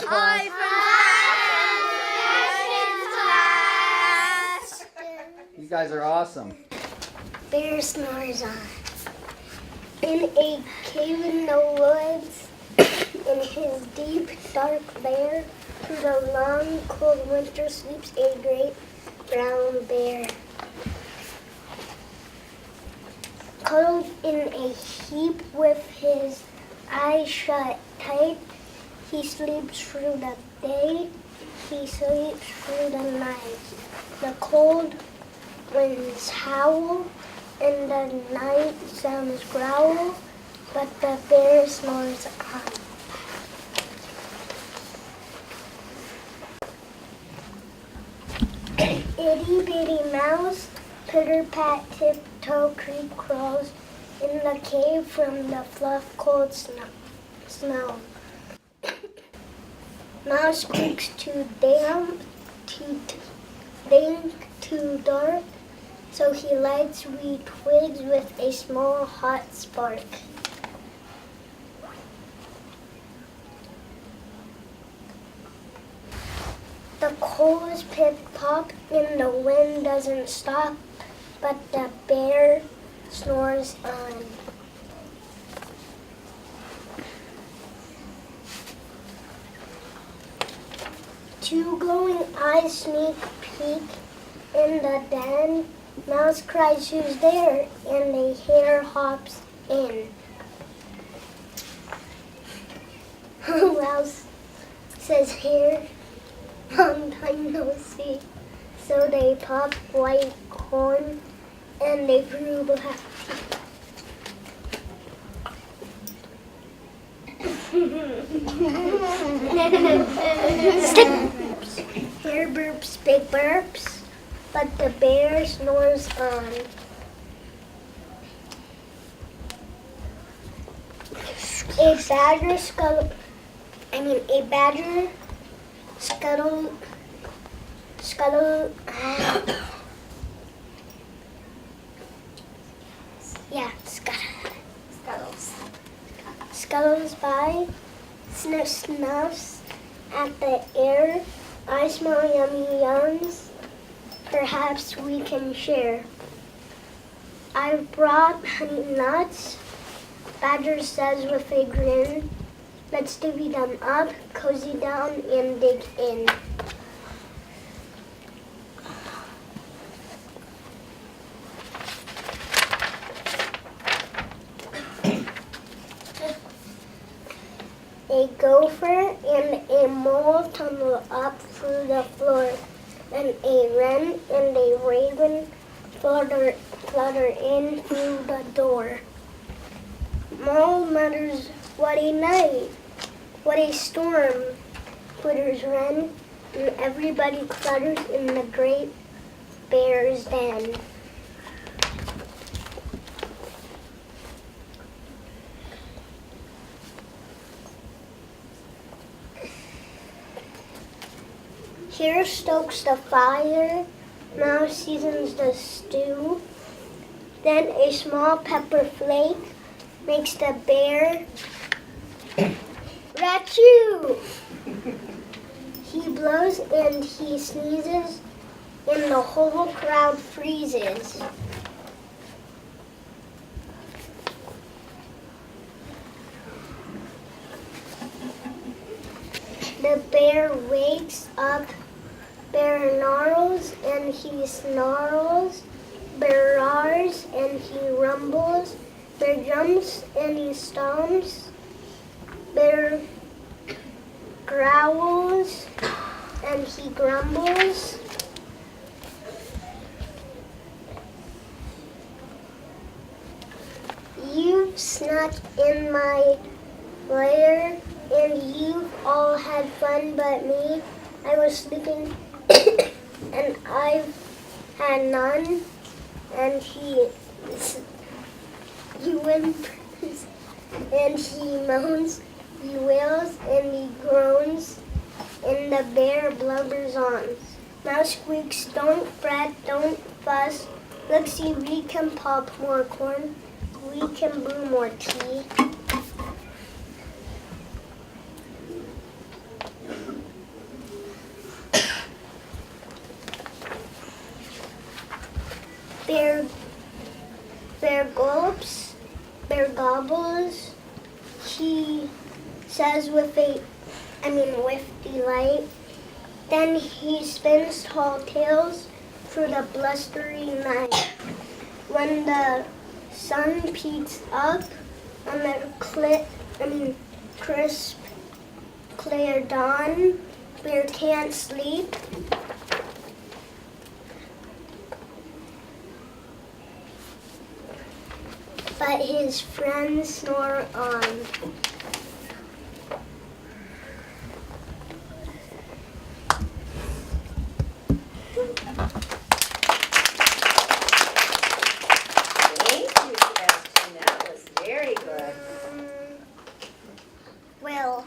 Hi from class. You guys are awesome. Bear snores on. In a cave in the woods, in his deep, dark lair, through the long, cold winter sleeps a great brown bear. Cuddled in a heap with his eyes shut tight, he sleeps through the day, he sleeps through the night. The cold winds howl, and the night sounds growl, but the bear snores on. Itty bitty mouse, pitter pat tiptoe creep crawls in the cave from the fluff cold snow. Mouse squeaks too damp, too dark, so he lights wee twigs with a small hot spark. The coals pip-pop and the wind doesn't stop, but the bear snores on. Two glowing eyes sneak peek in the den. Mouse cries, "Who's there?" and a hare hops in. Mouse says, "Hare, long time no see." So they popped white corn and they grew black teeth. Hare burps, big burps, but the bear snores on. A badger scuttled. Scuttles by, snuffs at the air. I smell yummy yums. Perhaps we can share. I've brought honey nuts, Badger says with a grin. Let's divvy them up, cozy down, and dig in. A gopher and a mole tumble up through the floor, and a wren and a raven flutter in through the door. Mole mutters, "What a night! What a storm!" Twitters wren, and everybody clutters in the great bear's den. Hare stokes the fire, Mouse seasons the stew. Then a small pepper flake makes the bear "Rachoo!" He blows and he sneezes, and the whole crowd freezes. The bear wakes up, bear gnarls and he snarls, bear roars and he rumbles, bear jumps and he stomps, bear growls and he grumbles. You've snuck in my lair, and you've all had fun but me. I was sleeping and I've had none. And he whimpers and he moans, he wails and he groans, and the bear blubbers on. Mouse squeaks, "Don't fret, don't fuss. Look, see, we can pop more corn. We can brew more tea." Bear, bear gulps, bear gobbles. He says with delight. Then he spins tall tales through the blustery night. When the sun peeks up on the crisp, clear dawn, Bear can't sleep. But his friends snore on. Thank you, Sebastian. That was very good. Well,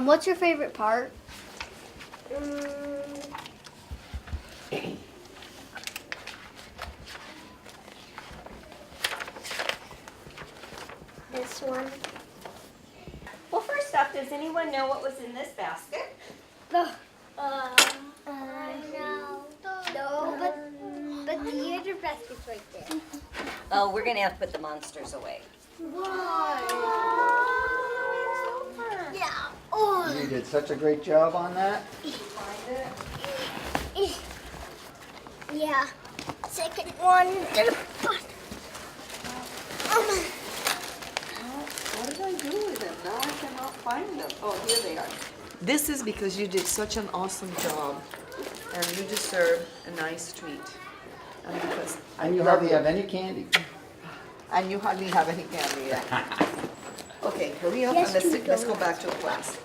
What's your favorite part? this one. Well, first off, does anyone know what was in this basket? No, but the other basket's right there. Oh, we're going to have to put the monsters away. Yeah. Oh. You did such a great job on that. Yeah. Second one. What did I do with them? Now I cannot find them. Oh, here they are. This is because you did such an awesome job, and you deserve a nice treat. And because And you hardly have any candy. and you hardly have any candy yet. Okay, hurry up Yes, and you let's go don't. back to class.